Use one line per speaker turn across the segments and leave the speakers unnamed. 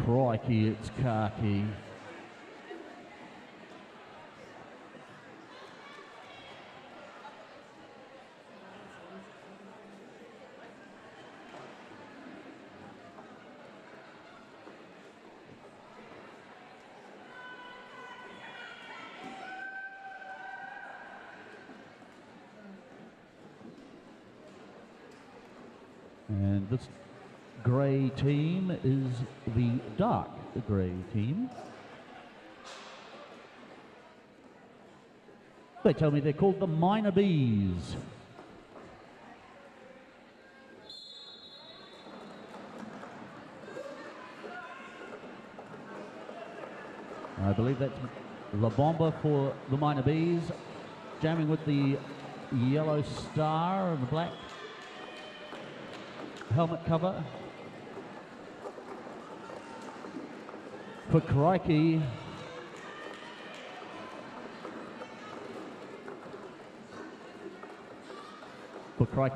crikey, it's khaki. And this grey team is the dark grey team. They tell me they're called the Minor Bees. I believe that's La Bomba for the Minor Bees, jamming with the yellow star and the black helmet cover. For crikey,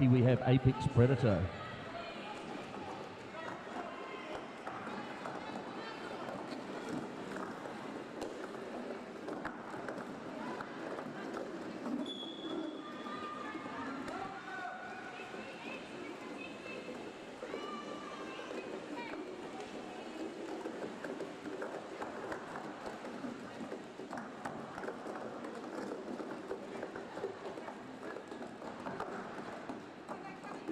we have Apex Predator.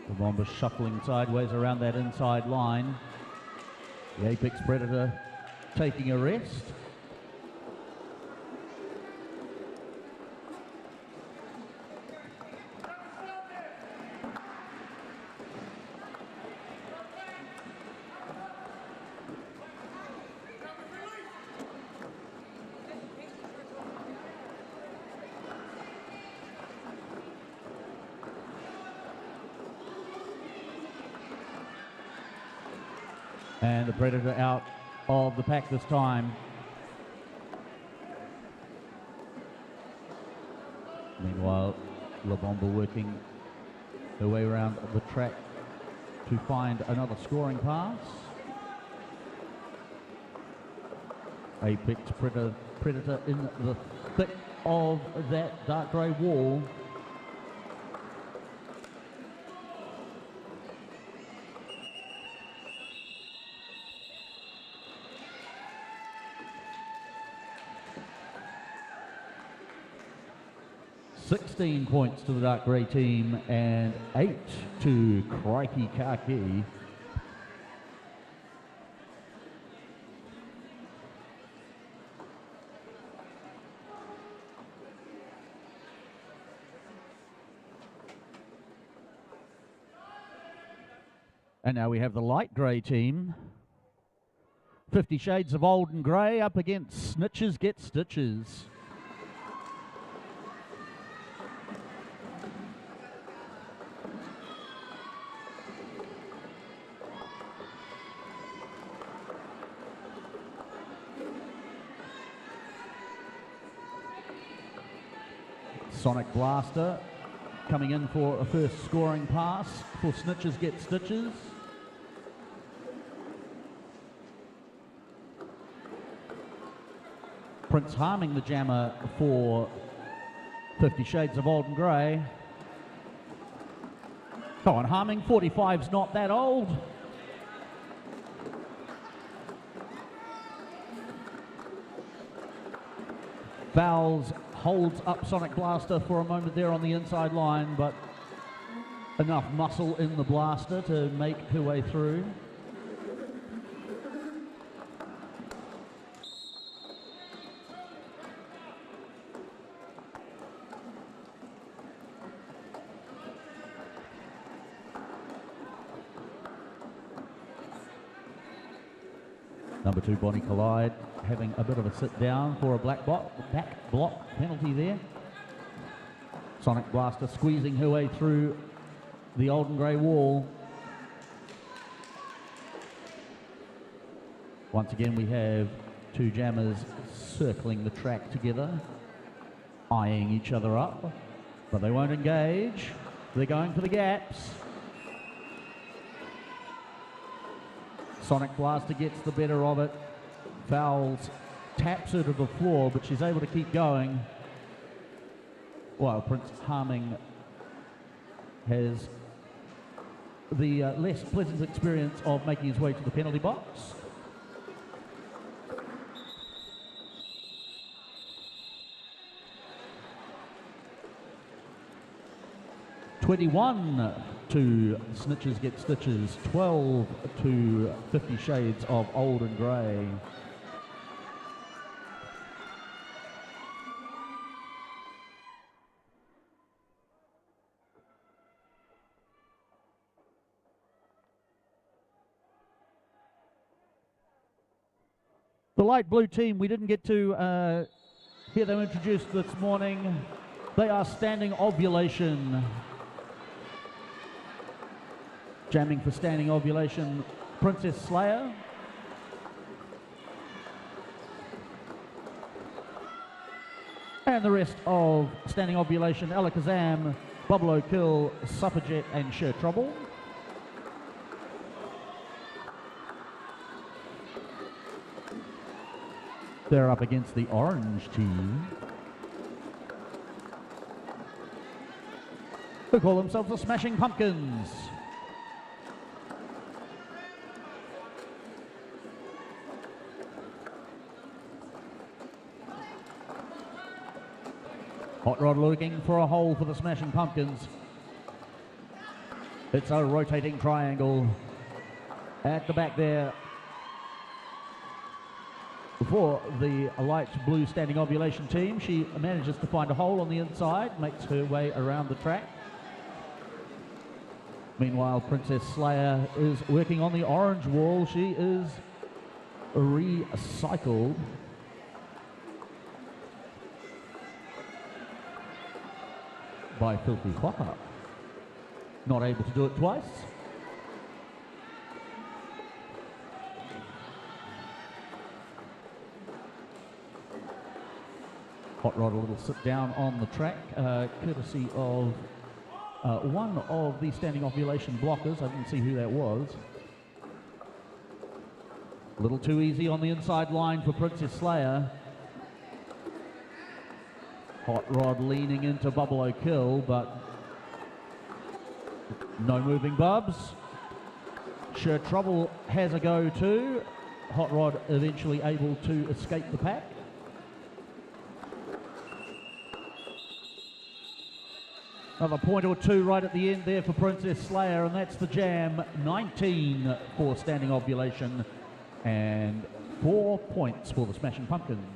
The Bomber shuffling sideways around that inside line. The Apex Predator taking a rest. And the Predator out of the pack this time. Meanwhile, La Bomba working her way around the track to find another scoring pass. Apex Predator in the thick of that dark grey wall. $16 points to the dark grey team and 8 to crikey khaki. And now we have the light grey team. 50 Shades of Old and Grey up against Snitches Get Stitches. Sonic Blaster coming in for a first scoring pass for Snitches Get Stitches. Prince harming the jammer for 50 Shades of Old and Grey. Come on, harming, 45's not that old. Vowels holds up Sonic Blaster for a moment there on the inside line, but enough muscle in the blaster to make her way through. Number 2, Bonnie Collide, having a bit of a sit down for a back block penalty there. Sonic Blaster squeezing her way through the old and grey wall. Once again, we have two jammers circling the track together, eyeing each other up, but they won't engage. They're going for the gaps. Sonic Blaster gets the better of it. Fouls, taps her to the floor, but she's able to keep going. While Prince Harming has the less pleasant experience of making his way to the penalty box. (21 to Snitches Get Stitches), 12 to 50 Shades of Old and Grey. The light blue team, we didn't get to hear them introduced this morning. They are Standing Ovulation. Jamming for Standing Ovulation, Princess Slayer. And the rest of Standing Ovulation, Alakazam, Bubble O'Kill, Suffragette and Sure Trouble. They're up against the orange team, who call themselves the Smashing Pumpkins. Hot Rod looking for a hole for the Smashing Pumpkins. It's a rotating triangle at the back there for the light blue Standing Ovulation team. She manages to find a hole on the inside, makes her way around the track. Meanwhile, Princess Slayer is working on the orange wall. She is recycled. By Filthy Whopper. Not able to do it twice. Hot Rod a little sit down on the track, courtesy of one of the Standing Ovulation blockers. I didn't see who that was. A little too easy on the inside line for Princess Slayer. Hot Rod leaning into Bubble O'Kill, but no moving bubs. Sure Trouble has a go too. Hot Rod eventually able to escape the pack. Another point or two right at the end there for Princess Slayer, and that's the jam. 19 for Standing Ovulation and 4 points for the Smashing Pumpkins.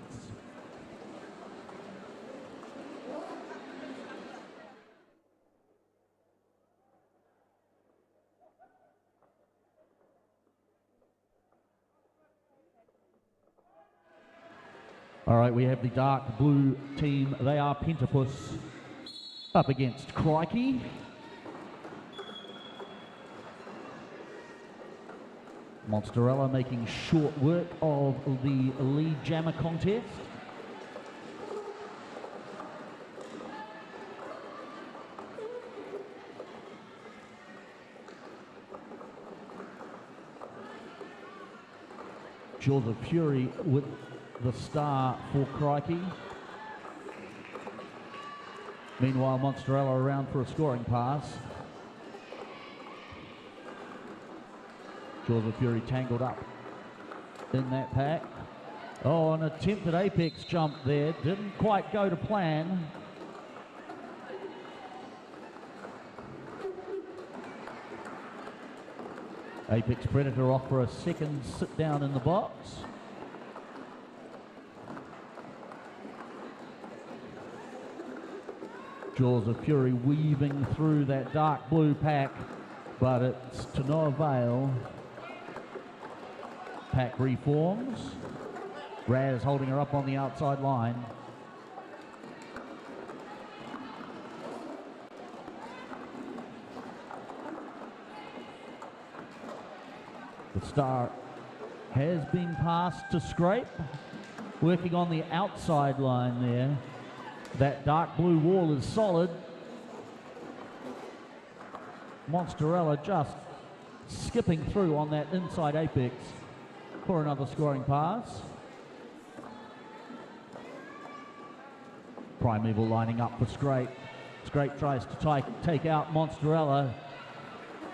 All right, we have the dark blue team. They are Pentapus up against Crikey. Monsterella making short work of the lead jammer contest. Jaws of Fury with the star for Crikey. Meanwhile, Monsterella around for a scoring pass. Jaws of Fury tangled up in that pack. Oh, an attempted apex jump there. Didn't quite go to plan. Apex Predator off for a second sit down in the box. Jaws of Fury weaving through that dark blue pack, but it's to no avail. Pack reforms. Raz holding her up on the outside line. The star has been passed to Scrape, working on the outside line there. That dark blue wall is solid. Monsterella just skipping through on that inside apex for another scoring pass. Primeval lining up for Scrape. Scrape tries to take out Monsterella,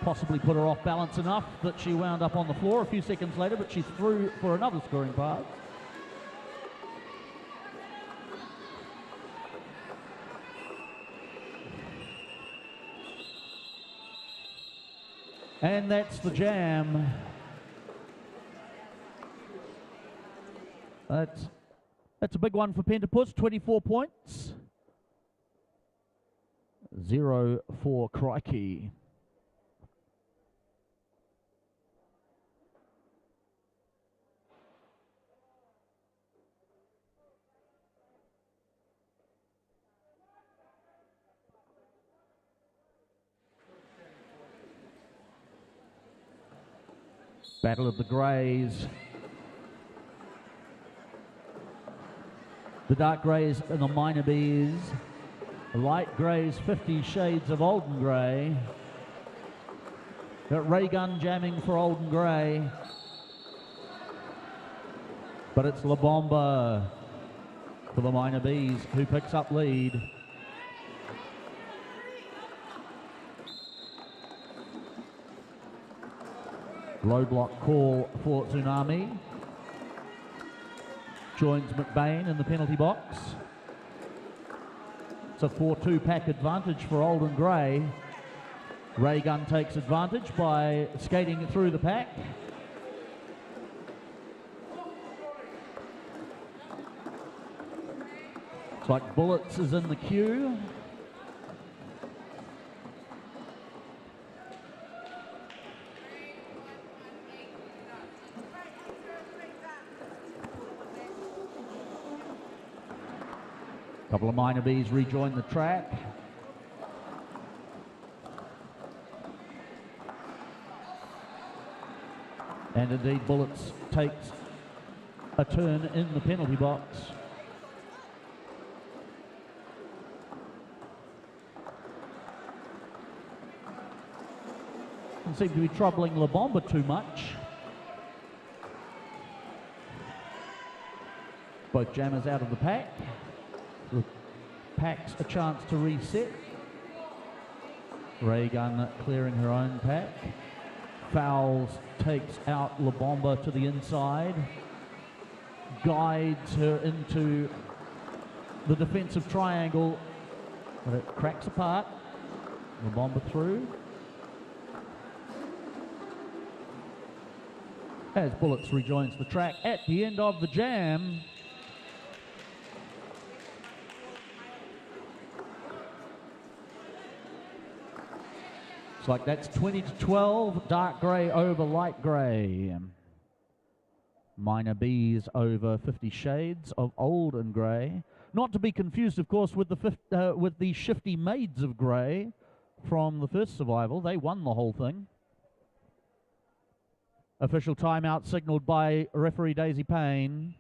possibly put her off balance enough that she wound up on the floor a few seconds later, but she's through for another scoring pass. And that's the jam. That's a big one for Pentapus, 24 points. 0 for Crikey. Battle of the Greys. The dark greys and the minor bees. The light greys, 50 shades of Olden Grey. Got Ray Gun jamming for Olden Grey. But it's La Bomba for the minor bees, who picks up lead. Low block call for Tsunami. Joins McBain in the penalty box. It's a 4-2 pack advantage for Olden Grey. Ray Gun takes advantage by skating through the pack. It's like Bullets is in the queue. A couple of minor bees rejoin the track. And indeed Bullets takes a turn in the penalty box. Doesn't seem to be troubling La Bomba too much. Both jammers out of the pack. The pack's a chance to reset. Ray Gun clearing her own pack. Fowles takes out La Bomba to the inside. Guides her into the defensive triangle. But it cracks apart. La Bomba through. As Bullets rejoins the track at the end of the jam. It's like that's 20-12, dark grey over light grey. Minor bees over 50 shades of Olden Grey. Not to be confused, of course, with the shifty maids of grey from the first survival. They won the whole thing. Official timeout signalled by referee Daisy Payne.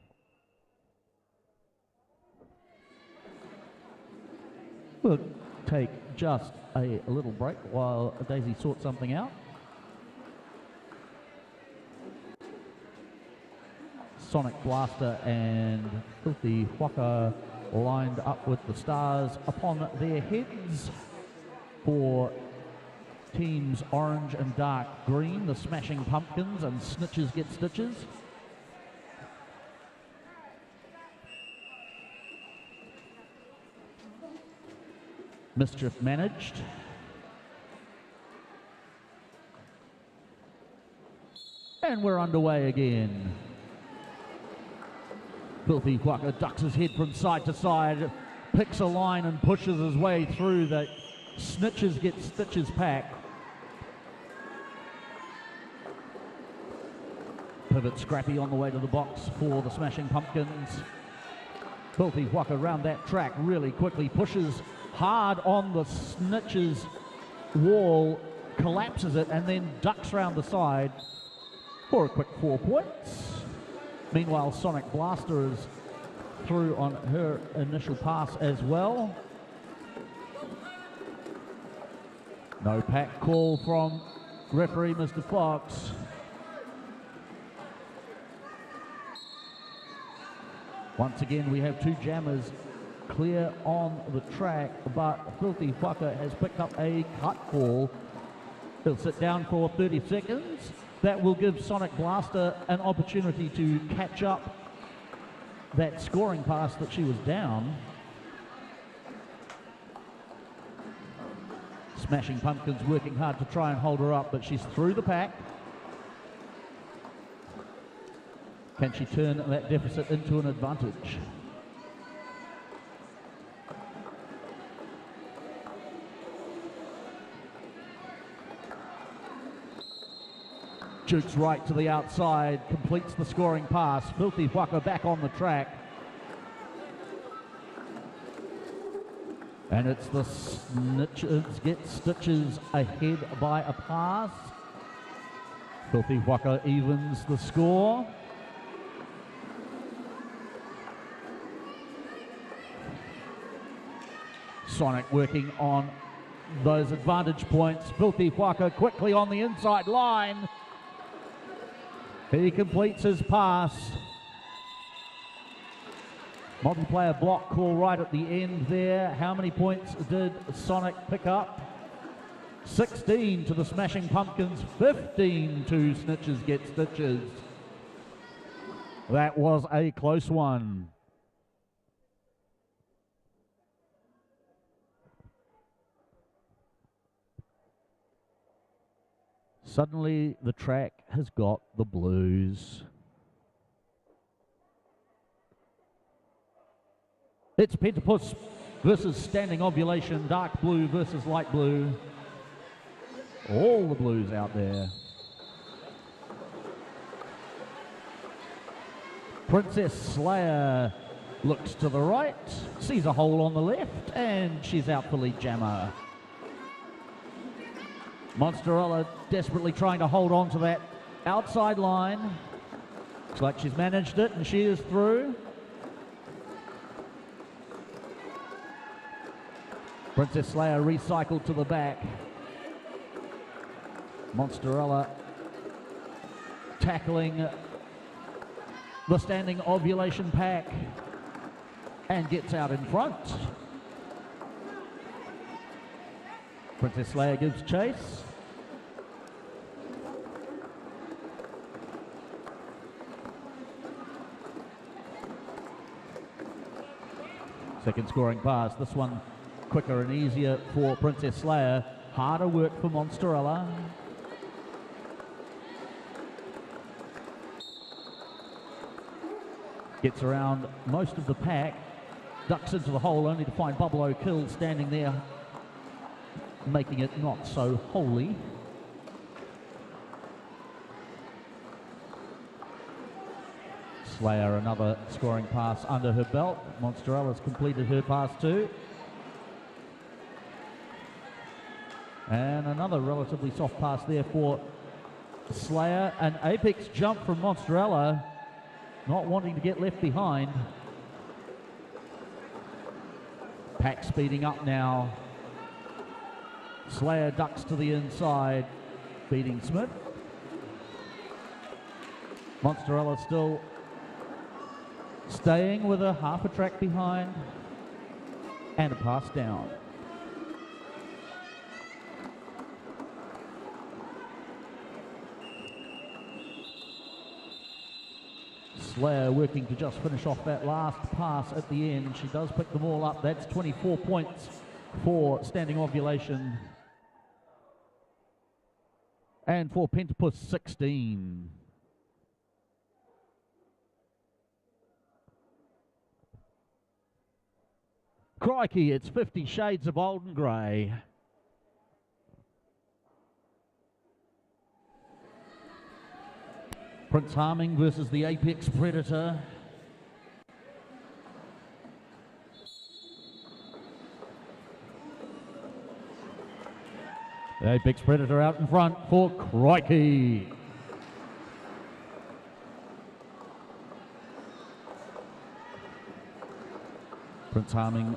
We'll take just a little break while Daisy sorts something out. Sonic Blaster and Filthy Whaka lined up with the stars upon their heads for teams orange and dark green, the Smashing Pumpkins and Snitches Get Stitches. Mischief managed. And we're underway again. Filthy Whaka ducks his head from side to side, picks a line and pushes his way through the Snitches Get Stitches pack. Pivot Scrappy on the way to the box for the Smashing Pumpkins. Filthy Whaka around that track really quickly, pushes hard on the Snitches wall, collapses it, and then ducks round the side for a quick 4 points. Meanwhile, Sonic Blaster is through on her initial pass as well. No pack call from referee Mr. Fox. Once again, we have two jammers clear on the track, but Filthy Fucker has picked up a cut ball. He'll sit down for 30 seconds. That will give Sonic Blaster an opportunity to catch up that scoring pass that she was down. Smashing Pumpkins working hard to try and hold her up, but she's through the pack. Can she turn that deficit into an advantage? Jukes right to the outside, completes the scoring pass. Filthy Fucker back on the track. And it's the Snitches get Stitches ahead by a pass. Filthy Fucker evens the score. Sonic working on those advantage points. Filthy Fucker quickly on the inside line. He completes his pass. Multiplayer block call right at the end there. How many points did Sonic pick up? 16 to the Smashing Pumpkins, 15 to Snitches Get Stitches. That was a close one. Suddenly, the track has got the blues. It's Pentapus versus Standing Ovulation, dark blue versus light blue. All the blues out there. Princess Slayer looks to the right, sees a hole on the left, and she's out for lead jammer. Monsterella desperately trying to hold on to that outside line. Looks like she's managed it, and she is through. Princess Slayer recycled to the back. Monsterella tackling the Standing Ovulation pack and gets out in front. Princess Slayer gives chase. Second scoring pass. This one quicker and easier for Princess Slayer. Harder work for Monsterella. Gets around most of the pack. Ducks into the hole only to find Bubble O'Kill standing there, making it not so holy. Slayer, another scoring pass under her belt. Monsterella's completed her pass too. And another relatively soft pass there for Slayer. An apex jump from Monsterella, not wanting to get left behind. Pack speeding up now. Slayer ducks to the inside, beating Smith. Monsterella still staying with a half a track behind and a pass down. Slayer working to just finish off that last pass at the end. She does pick them all up. That's 24 points for Standing Ovulation. And for Pentapus, 16. Crikey, it's 50 Shades of Old and Grey. Prince Harming versus the Apex Predator. The Apex Predator out in front for Crikey. Prince Harming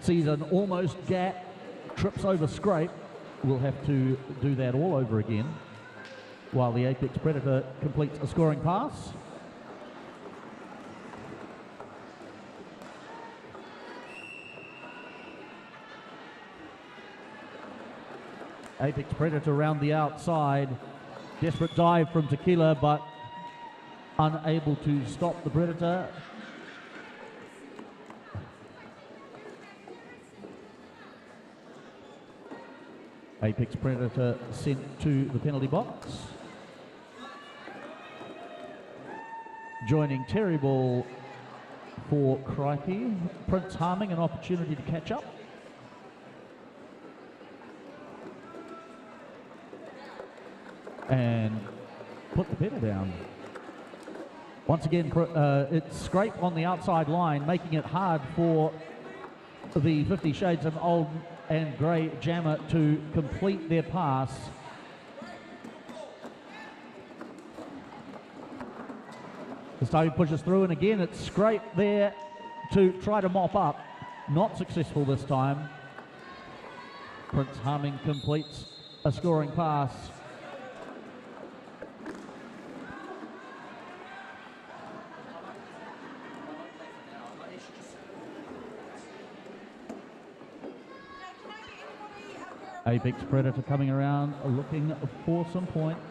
sees an almost gap, trips over scrape, will have to do that all over again while the Apex Predator completes a scoring pass. Apex Predator around the outside. Desperate dive from Tequila, but unable to stop the Predator. Apex Predator sent to the penalty box. Joining Terry Ball for Crikey. Prince Harming, an opportunity to catch up. And put the pedal down. Once again, it's scrape on the outside line, making it hard for the 50 Shades of Old and Grey jammer to complete their pass. This time he pushes through, and again it's scrape there to try to mop up. Not successful this time. Prince Harming completes a scoring pass. Apex Predator coming around, looking for some points.